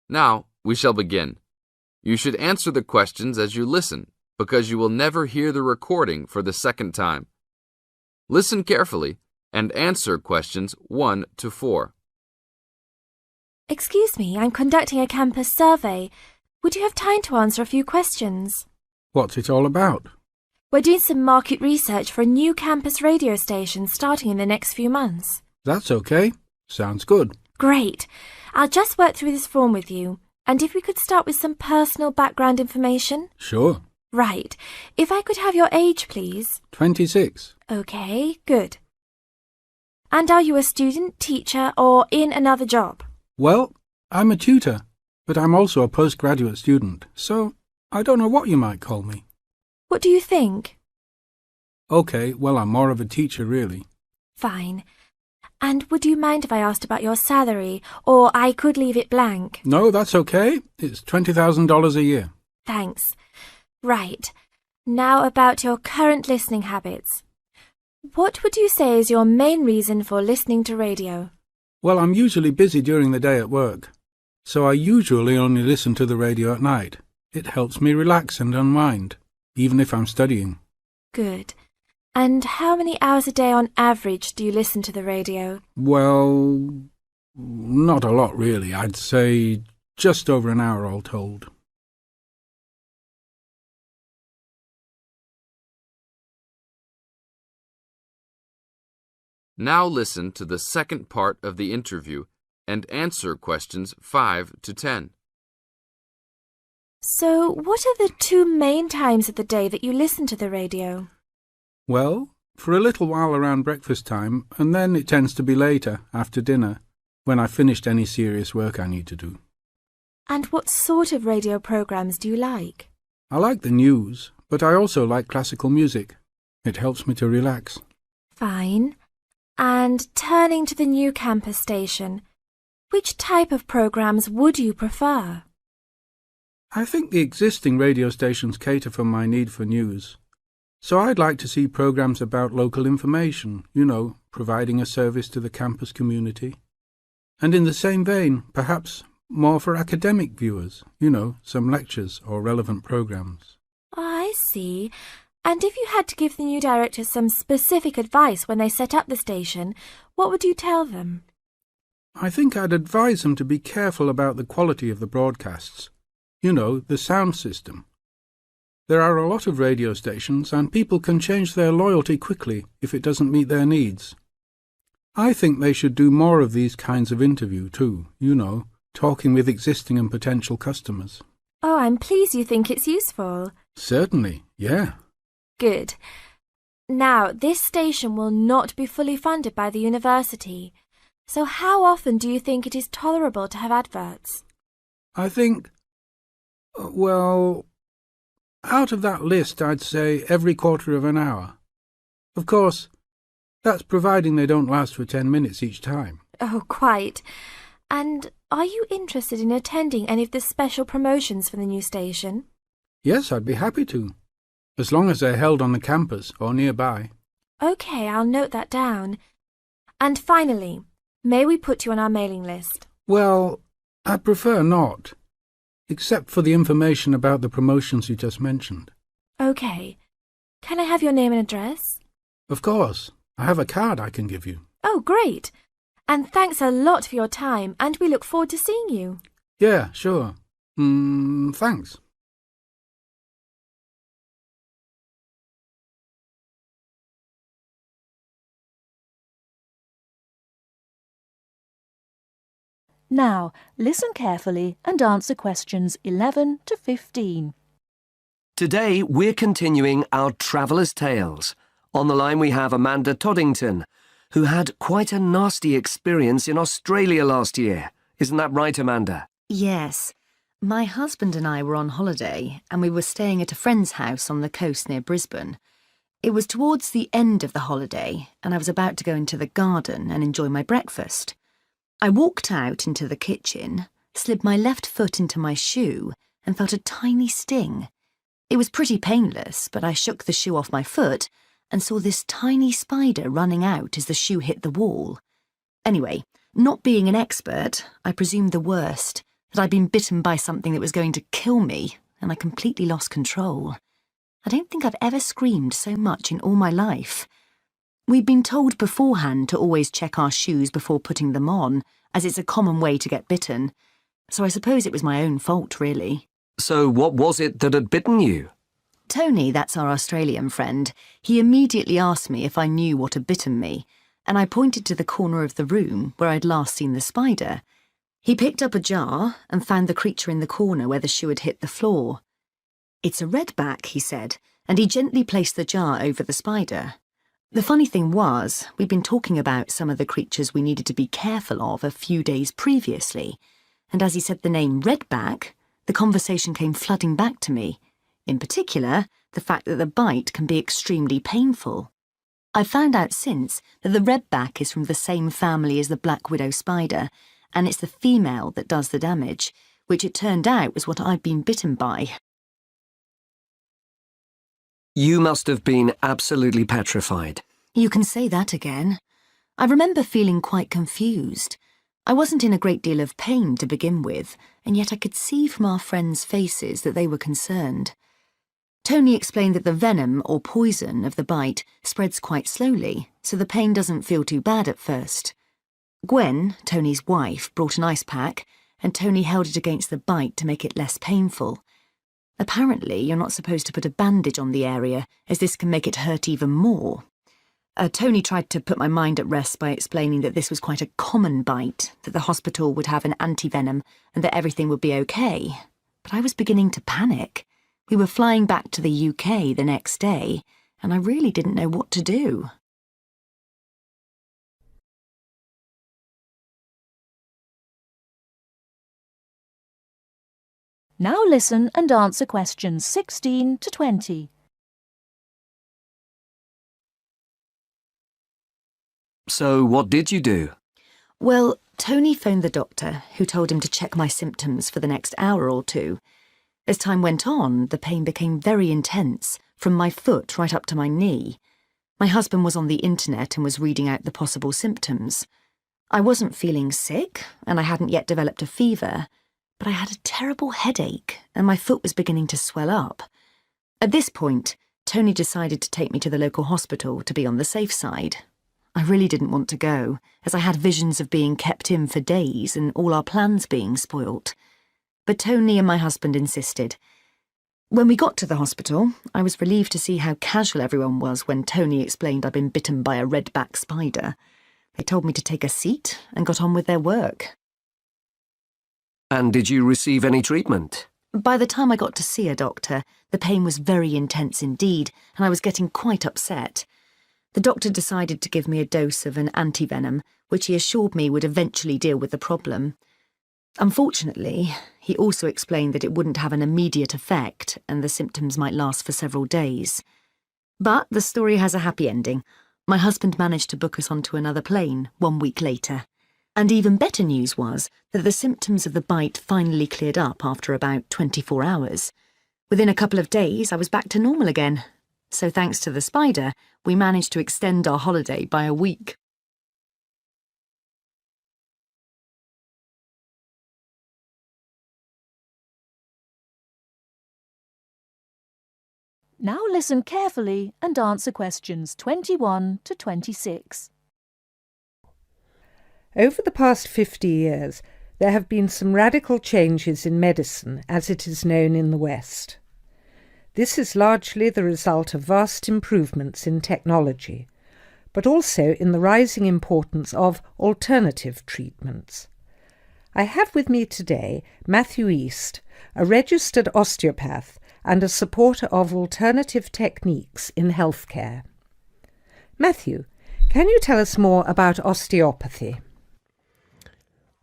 Now, we shall begin. You should answer the questions as you listen, because you will never hear the recording for the second time. Listen carefully and answer questions 1 to 4. Excuse me, I'm conducting a campus survey. Would you have time to answer a few questions? What's it all about? We're doing some market research for a new campus radio station starting in the next few months. That's okay. Sounds good. Great. I'll just work through this form with you. And if we could start with some personal background information? Sure. Right. If I could have your age, please. 26. Okay, good. And are you a student, teacher, or in another job? Well, I'm a tutor, but I'm also a postgraduate student, so I don't know what you might call me. What do you think? Okay, well, I'm more of a teacher, really. Fine. And would you mind if I asked about your salary, or I could leave it blank? No, that's okay. It's $20,000 a year. Thanks. Right. Now about your current listening habits. What would you say is your main reason for listening to radio? Well, I'm usually busy during the day at work, so I usually only listen to the radio at night. It helps me relax and unwind, even if I'm studying. Good. And how many hours a day on average do you listen to the radio? Well, not a lot really. I'd say just over an hour all told. Now listen to the second part of the interview and answer questions 5 to 10. So, what are the 2 main times of the day that you listen to the radio? Well, for a little while around breakfast time, and then it tends to be later, after dinner, when I've finished any serious work I need to do. And what sort of radio programs do you like? I like the news, but I also like classical music. It helps me to relax. Fine. And turning to the new campus station, which type of programs would you prefer? I think the existing radio stations cater for my need for news. So I'd like to see programs about local information, providing a service to the campus community. And in the same vein, perhaps more for academic viewers, some lectures or relevant programs. I see. And if you had to give the new director some specific advice when they set up the station, what would you tell them? I think I'd advise them to be careful about the quality of the broadcasts. The sound system. There are a lot of radio stations and people can change their loyalty quickly if it doesn't meet their needs. I think they should do more of these kinds of interview too, talking with existing and potential customers. Oh, I'm pleased you think it's useful. Certainly, yeah. Good. Now, this station will not be fully funded by the university. So how often do you think it is tolerable to have adverts? I think, well, out of that list, I'd say every quarter of an hour. Of course, that's providing they don't last for 10 minutes each time. Oh, quite. And are you interested in attending any of the special promotions for the new station? Yes, I'd be happy to, as long as they're held on the campus or nearby. OK, I'll note that down. And finally, may we put you on our mailing list? Well, I'd prefer not. Except for the information about the promotions you just mentioned. OK. Can I have your name and address? Of course. I have a card I can give you. Oh, great. And thanks a lot for your time, and we look forward to seeing you. Yeah, sure. Thanks. Now, listen carefully and answer questions 11 to 15. Today, we're continuing our Traveller's Tales. On the line we have Amanda Toddington, who had quite a nasty experience in Australia last year. Isn't that right, Amanda? Yes. My husband and I were on holiday and we were staying at a friend's house on the coast near Brisbane. It was towards the end of the holiday and I was about to go into the garden and enjoy my breakfast. I walked out into the kitchen, slid my left foot into my shoe and felt a tiny sting. It was pretty painless, but I shook the shoe off my foot and saw this tiny spider running out as the shoe hit the wall. Anyway, not being an expert, I presumed the worst that I'd been bitten by something that was going to kill me, and I completely lost control. I don't think I've ever screamed so much in all my life. We'd been told beforehand to always check our shoes before putting them on, as it's a common way to get bitten, so I suppose it was my own fault, really. So what was it that had bitten you? Tony, that's our Australian friend, he immediately asked me if I knew what had bitten me, and I pointed to the corner of the room where I'd last seen the spider. He picked up a jar and found the creature in the corner where the shoe had hit the floor. "It's a redback," he said, and he gently placed the jar over the spider. The funny thing was, we'd been talking about some of the creatures we needed to be careful of a few days previously, and as he said the name redback, the conversation came flooding back to me. In particular, the fact that the bite can be extremely painful. I've found out since that the redback is from the same family as the black widow spider, and it's the female that does the damage, which it turned out was what I'd been bitten by. You must have been absolutely petrified. You can say that again. I remember feeling quite confused. I wasn't in a great deal of pain to begin with, and yet I could see from our friends' faces that they were concerned. Tony explained that the venom or poison of the bite spreads quite slowly, so the pain doesn't feel too bad at first. Gwen, Tony's wife, brought an ice pack, and Tony held it against the bite to make it less painful. Apparently, you're not supposed to put a bandage on the area, as this can make it hurt even more. Tony tried to put my mind at rest by explaining that this was quite a common bite, that the hospital would have an antivenom, and that everything would be okay. But I was beginning to panic. We were flying back to the UK the next day, and I really didn't know what to do. Now listen and answer questions 16 to 20. So what did you do? Well, Tony phoned the doctor, who told him to check my symptoms for the next hour or two. As time went on, the pain became very intense, from my foot right up to my knee. My husband was on the internet and was reading out the possible symptoms. I wasn't feeling sick, and I hadn't yet developed a fever, but I had a terrible headache, and my foot was beginning to swell up. At this point, Tony decided to take me to the local hospital to be on the safe side. I really didn't want to go, as I had visions of being kept in for days and all our plans being spoilt. But Tony and my husband insisted. When we got to the hospital, I was relieved to see how casual everyone was when Tony explained I'd been bitten by a redback spider. They told me to take a seat and got on with their work. And did you receive any treatment? By the time I got to see a doctor, the pain was very intense indeed, and I was getting quite upset. The doctor decided to give me a dose of an antivenom, which he assured me would eventually deal with the problem. Unfortunately, he also explained that it wouldn't have an immediate effect and the symptoms might last for several days. But the story has a happy ending. My husband managed to book us onto another plane 1 week later. And even better news was that the symptoms of the bite finally cleared up after about 24 hours. Within a couple of days, I was back to normal again. So thanks to the spider, we managed to extend our holiday by a week. Now listen carefully and answer questions 21 to 26. Over the past 50 years, there have been some radical changes in medicine as it is known in the West. This is largely the result of vast improvements in technology, but also in the rising importance of alternative treatments. I have with me today Matthew East, a registered osteopath and a supporter of alternative techniques in healthcare. Matthew, can you tell us more about osteopathy?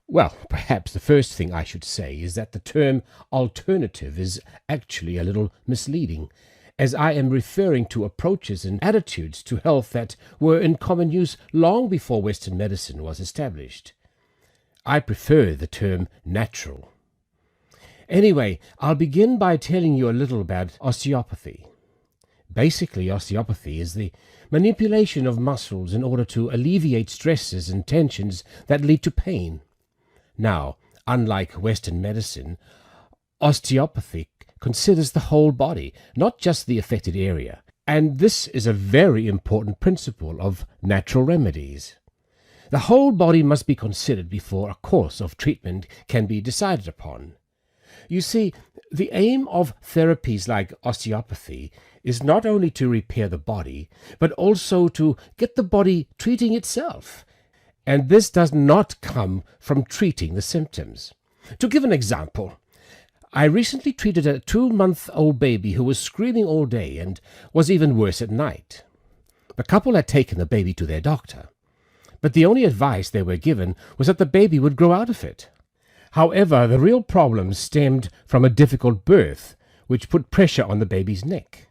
Well, perhaps the first thing I should say is that the term alternative is actually a little misleading, as I am referring to approaches and attitudes to health that were in common use long before Western medicine was established. I prefer the term natural. Anyway, I'll begin by telling you a little about osteopathy. Basically, osteopathy is the manipulation of muscles in order to alleviate stresses and tensions that lead to pain. Now, Unlike Western medicine, osteopathy considers the whole body, not just the affected area. And this is a very important principle of natural remedies. The whole body must be considered before a course of treatment can be decided upon. You see, the aim of therapies like osteopathy is not only to repair the body, but also to get the body treating itself. And this does not come from treating the symptoms. To give an example, I recently treated a 2-month-old baby who was screaming all day and was even worse at night. The couple had taken the baby to their doctor, but the only advice they were given was that the baby would grow out of it. However, the real problem stemmed from a difficult birth, which put pressure on the baby's neck.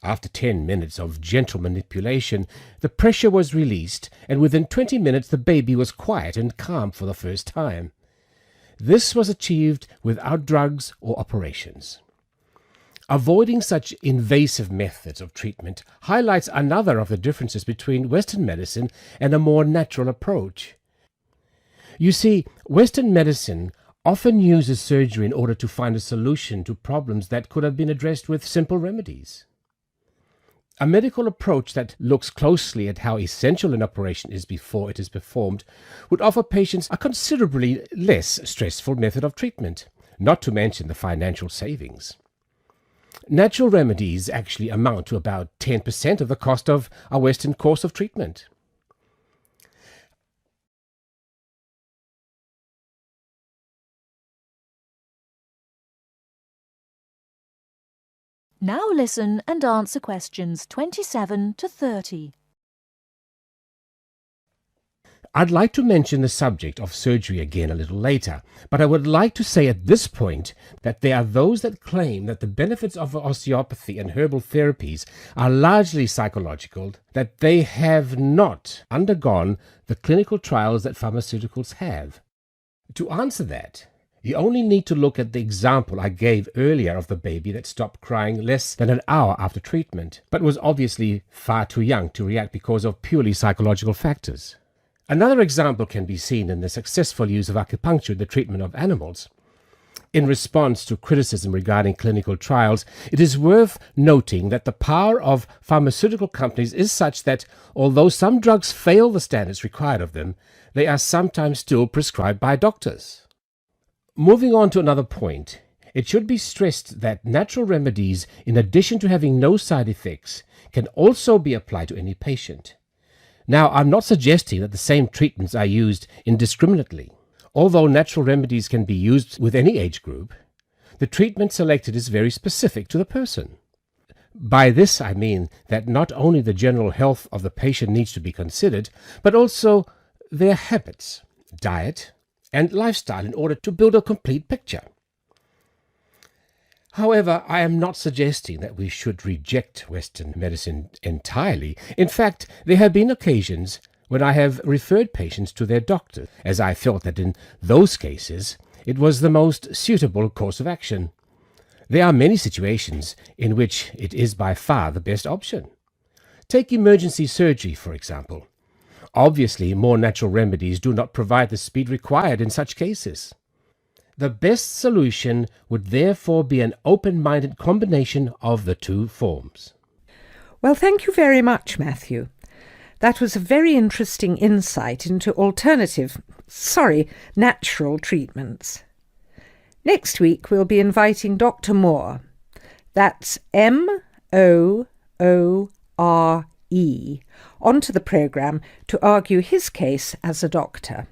After 10 minutes of gentle manipulation, the pressure was released, and within 20 minutes the baby was quiet and calm for the first time. This was achieved without drugs or operations. Avoiding such invasive methods of treatment highlights another of the differences between Western medicine and a more natural approach. You see, Western medicine often uses surgery in order to find a solution to problems that could have been addressed with simple remedies. A medical approach that looks closely at how essential an operation is before it is performed would offer patients a considerably less stressful method of treatment, not to mention the financial savings. Natural remedies actually amount to about 10% of the cost of a Western course of treatment. Now listen and answer questions 27 to 30. I'd like to mention the subject of surgery again a little later, but I would like to say at this point that there are those that claim that the benefits of osteopathy and herbal therapies are largely psychological, that they have not undergone the clinical trials that pharmaceuticals have. To answer that, you only need to look at the example I gave earlier of the baby that stopped crying less than an hour after treatment, but was obviously far too young to react because of purely psychological factors. Another example can be seen in the successful use of acupuncture in the treatment of animals. In response to criticism regarding clinical trials, it is worth noting that the power of pharmaceutical companies is such that, although some drugs fail the standards required of them, they are sometimes still prescribed by doctors. Moving on to another point, it should be stressed that natural remedies, in addition to having no side effects, can also be applied to any patient. Now, I'm not suggesting that the same treatments are used indiscriminately. Although natural remedies can be used with any age group, the treatment selected is very specific to the person. By this I mean that not only the general health of the patient needs to be considered, but also their habits, diet, and lifestyle in order to build a complete picture. However, I am not suggesting that we should reject Western medicine entirely. In fact, there have been occasions when I have referred patients to their doctor, as I felt that in those cases it was the most suitable course of action. There are many situations in which it is by far the best option. Take emergency surgery, for example. Obviously, more natural remedies do not provide the speed required in such cases. The best solution would therefore be an open-minded combination of the two forms. Well, thank you very much, Matthew. That was a very interesting insight into natural treatments. Next week we'll be inviting Dr. Moore. That's M-O-O-R-E, onto the programme to argue his case as a doctor.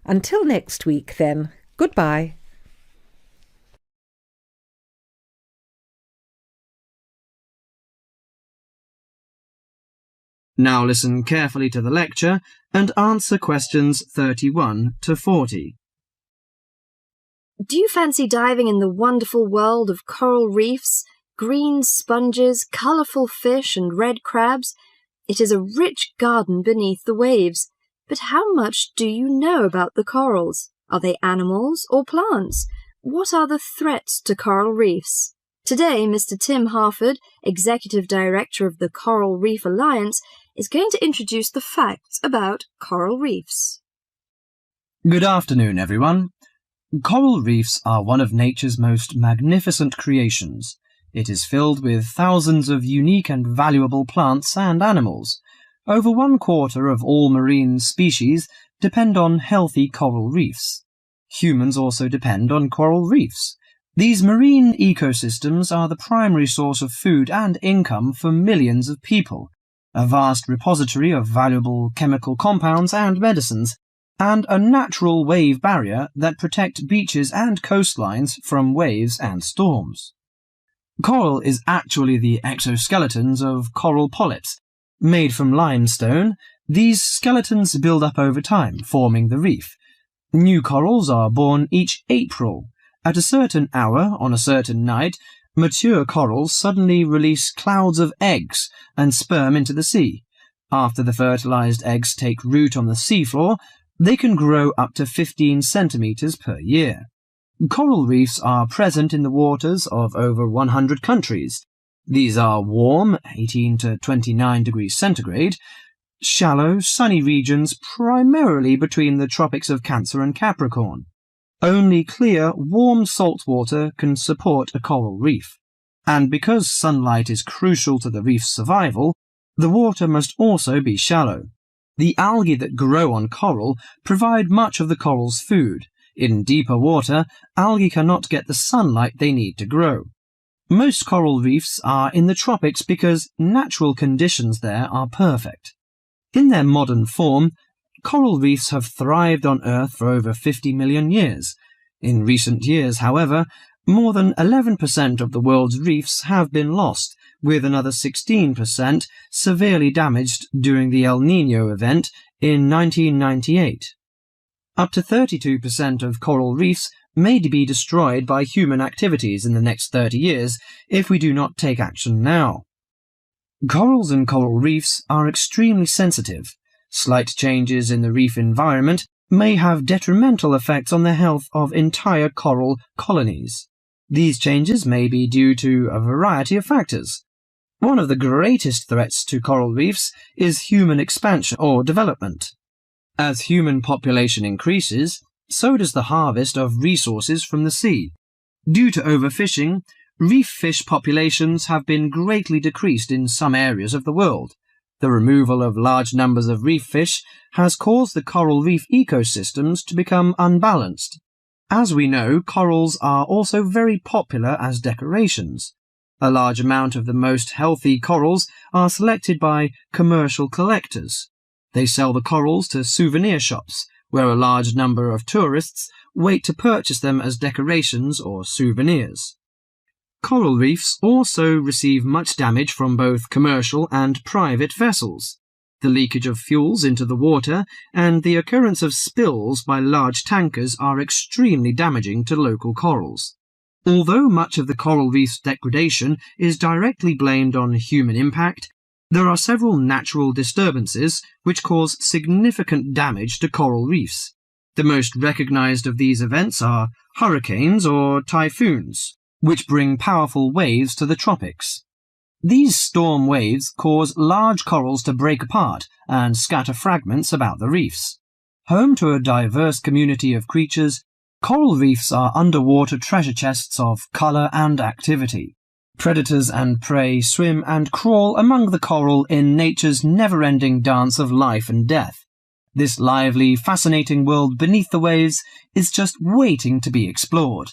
Until next week, then, goodbye. Now listen carefully to the lecture and answer questions 31 to 40. Do you fancy diving in the wonderful world of coral reefs, green sponges, colourful fish and red crabs? It is a rich garden beneath the waves. But how much do you know about the corals? Are they animals or plants? What are the threats to coral reefs? Today, Mr. Tim Harford, Executive Director of the Coral Reef Alliance, is going to introduce the facts about coral reefs. Good afternoon, everyone. Coral reefs are one of nature's most magnificent creations. It is filled with thousands of unique and valuable plants and animals. Over 1/4 of all marine species depend on healthy coral reefs. Humans also depend on coral reefs. These marine ecosystems are the primary source of food and income for millions of people, a vast repository of valuable chemical compounds and medicines, and a natural wave barrier that protect beaches and coastlines from waves and storms. Coral is actually the exoskeletons of coral polyps. Made from limestone, these skeletons build up over time, forming the reef. New corals are born each April. At a certain hour, on a certain night, mature corals suddenly release clouds of eggs and sperm into the sea. After the fertilized eggs take root on the seafloor, they can grow up to 15 centimeters per year. Coral reefs are present in the waters of over 100 countries. These are warm, 18 to 29 degrees centigrade, shallow, sunny regions primarily between the tropics of Cancer and Capricorn. Only clear, warm salt water can support a coral reef. And because sunlight is crucial to the reef's survival, the water must also be shallow. The algae that grow on coral provide much of the coral's food. In deeper water, algae cannot get the sunlight they need to grow. Most coral reefs are in the tropics because natural conditions there are perfect. In their modern form, coral reefs have thrived on Earth for over 50 million years. In recent years, however, more than 11% of the world's reefs have been lost, with another 16% severely damaged during the El Niño event in 1998. Up to 32% of coral reefs may be destroyed by human activities in the next 30 years if we do not take action now. Corals and coral reefs are extremely sensitive. Slight changes in the reef environment may have detrimental effects on the health of entire coral colonies. These changes may be due to a variety of factors. One of the greatest threats to coral reefs is human expansion or development. As human population increases, so does the harvest of resources from the sea. Due to overfishing, reef fish populations have been greatly decreased in some areas of the world. The removal of large numbers of reef fish has caused the coral reef ecosystems to become unbalanced. As we know, corals are also very popular as decorations. A large amount of the most healthy corals are selected by commercial collectors. They sell the corals to souvenir shops, where a large number of tourists wait to purchase them as decorations or souvenirs. Coral reefs also receive much damage from both commercial and private vessels. The leakage of fuels into the water and the occurrence of spills by large tankers are extremely damaging to local corals. Although much of the coral reef's degradation is directly blamed on human impact, there are several natural disturbances which cause significant damage to coral reefs. The most recognized of these events are hurricanes or typhoons, which bring powerful waves to the tropics. These storm waves cause large corals to break apart and scatter fragments about the reefs. Home to a diverse community of creatures, coral reefs are underwater treasure chests of color and activity. Predators and prey swim and crawl among the coral in nature's never-ending dance of life and death. This lively, fascinating world beneath the waves is just waiting to be explored.